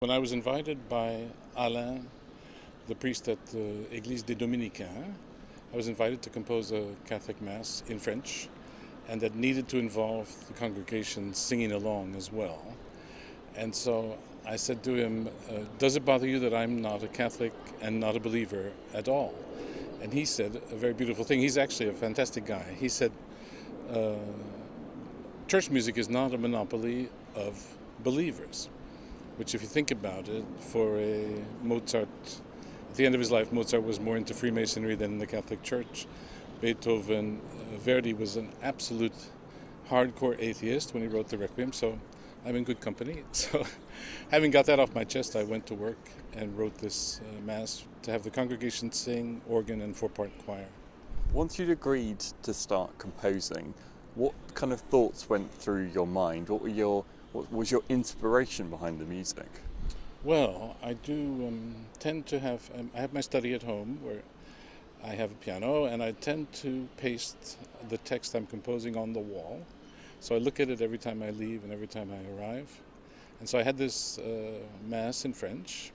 When I was invited by Alain, the priest at the Eglise des Dominicains, I was invited to compose a Catholic Mass in French, and that needed to involve the congregation singing along as well. And so I said to him, does it bother you that I'm not a Catholic and not a believer at all? And he said a very beautiful thing. He's actually a fantastic guy. He said, church music is not a monopoly of believers. Which, if you think about it, for a Mozart, at the end of his life, Mozart was more into Freemasonry than in the Catholic Church. Beethoven, Verdi was an absolute hardcore atheist when he wrote the Requiem, so I'm in good company. So, having got that off my chest, I went to work and wrote this Mass to have the congregation sing, organ, and four-part choir. Once you'd agreed to start composing, what kind of thoughts went through your mind? What was your inspiration behind the music? Well, I do tend to have, I have my study at home where I have a piano, and I tend to paste the text I'm composing on the wall. So I look at it every time I leave and every time I arrive. And so I had this Mass in French,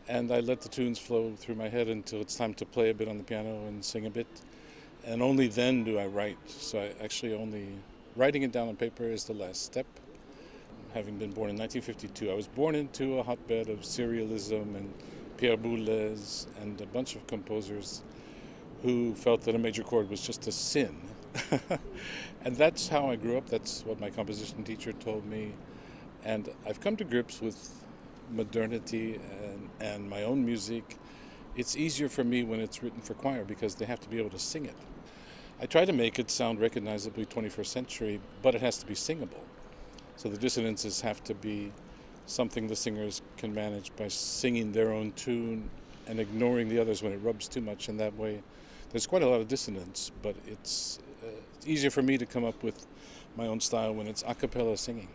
and I let the tunes flow through my head until it's time to play a bit on the piano and sing a bit. And only then do I write. So I actually only, writing it down on paper is the last step. Having been born in 1952, I was born into a hotbed of serialism and Pierre Boulez and a bunch of composers who felt that a major chord was just a sin. And that's how I grew up. That's what my composition teacher told me. And I've come to grips with modernity and my own music. It's easier for me when it's written for choir because they have to be able to sing it. I try to make it sound recognizably 21st century, but it has to be singable. So the dissonances have to be something the singers can manage by singing their own tune and ignoring the others when it rubs too much. And that way, there's quite a lot of dissonance, but it's easier for me to come up with my own style when it's a cappella singing.